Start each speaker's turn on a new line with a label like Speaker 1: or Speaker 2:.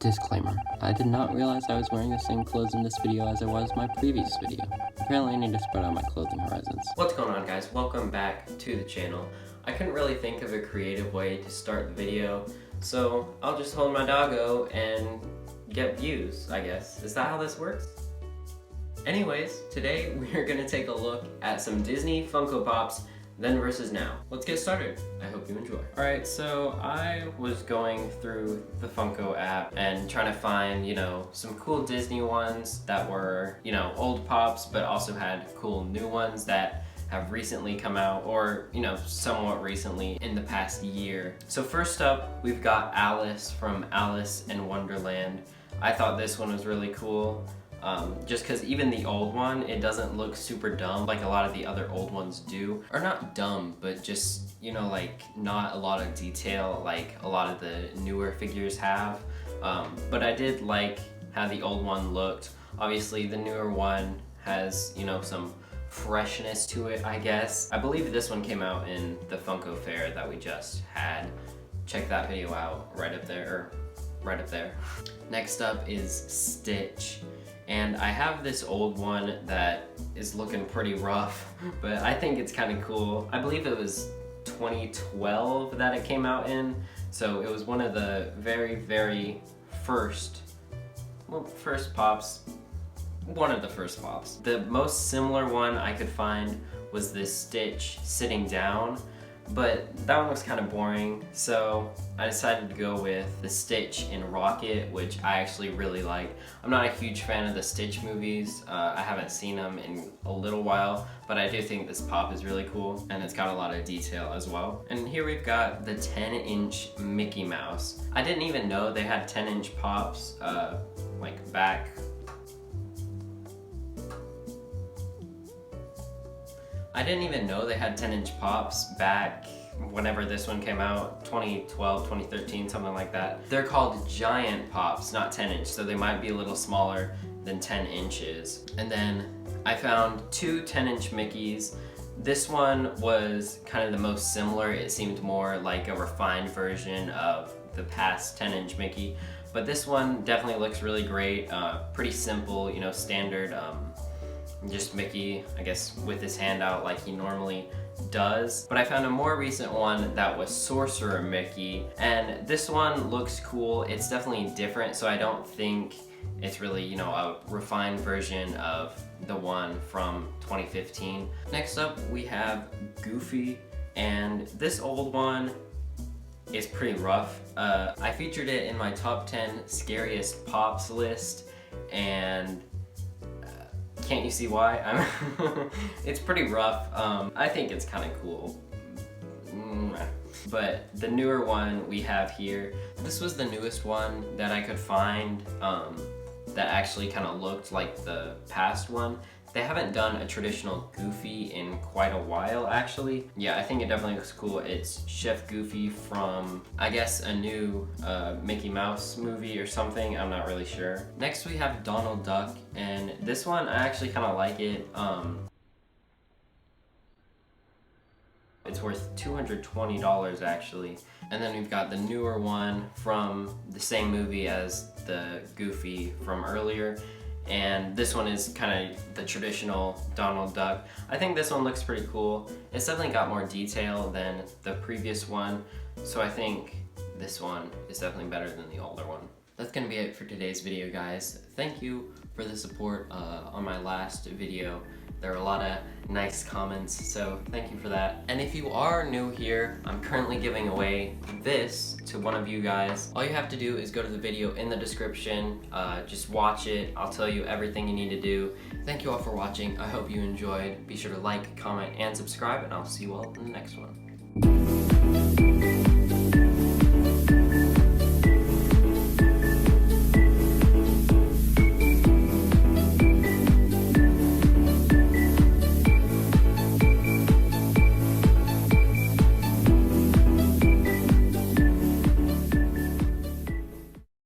Speaker 1: Disclaimer, I did not realize I was wearing the same clothes in this video as I was my previous video. Apparently I need to spread out my clothing horizons.
Speaker 2: What's going on, guys? Welcome back to the channel. I couldn't really think of a creative way to start the video, so I'll just hold my doggo and get views, I guess. Is that how this works? Anyways, today we're gonna take a look at some Disney Funko Pops then versus now. Let's get started. I hope you enjoy. Alright, so I was going through the Funko app and trying to find, some cool Disney ones that were, old Pops, but also had cool new ones that have recently come out, or, somewhat recently in the past year. So first up, we've got Alice from Alice in Wonderland. I thought this one was really cool. Just because even the old one, it doesn't look super dumb like a lot of the other old ones do. Or not dumb, but just, not a lot of detail like a lot of the newer figures have. But I did like how the old one looked. Obviously the newer one has, some freshness to it, I guess. I believe this one came out in the Funko Fair that we just had. Check that video out right up there, or right up there. Next up is Stitch. And I have this old one that is looking pretty rough, but I think it's kind of cool. I believe it was 2012 that it came out in, so it was one of the very first Pops. One of the first Pops. The most similar one I could find was this Stitch sitting down, but that one was kind of boring, so I decided to go with the Stitch in Rocket, which I actually really like. I'm not a huge fan of the Stitch movies. I haven't seen them in a little while, but I do think this Pop is really cool, and it's got a lot of detail as well. And here we've got the 10-inch Mickey Mouse. I didn't even know they had 10-inch Pops, back. I didn't even know they had 10-inch Pops back whenever this one came out, 2012, 2013, something like that. They're called giant Pops, not 10-inch, so they might be a little smaller than 10 inches. And then I found two 10-inch Mickeys. This one was kind of the most similar. It seemed more like a refined version of the past 10-inch Mickey. But this one definitely looks really great, pretty simple, standard, just Mickey, I guess, with his hand out like he normally does. But I found a more recent one that was Sorcerer Mickey, and this one looks cool. It's definitely different, so I don't think it's really, a refined version of the one from 2015. Next up, we have Goofy, and this old one is pretty rough. I featured it in my top 10 scariest Pops list, and can't you see why? It's pretty rough. I think it's kind of cool. But the newer one we have here, this was the newest one that I could find that actually kind of looked like the past one. They haven't done a traditional Goofy in quite a while, actually. Yeah, I think it definitely looks cool. It's Chef Goofy from, I guess, a new Mickey Mouse movie or something. I'm not really sure. Next we have Donald Duck, and this one, I actually kind of like it. It's worth $220 actually. And then we've got the newer one from the same movie as the Goofy from earlier. And this one is kind of the traditional Donald Duck. I think this one looks pretty cool. It's definitely got more detail than the previous one, so I think this one is definitely better than the older one. That's gonna be it for today's video, guys. Thank you for the support on my last video. There were a lot of nice comments, so thank you for that. And if you are new here, I'm currently giving away this to one of you guys. All you have to do is go to the video in the description, just watch it. I'll tell you everything you need to do. Thank you all for watching. I hope you enjoyed. Be sure to like, comment, and subscribe, and I'll see you all in the next one.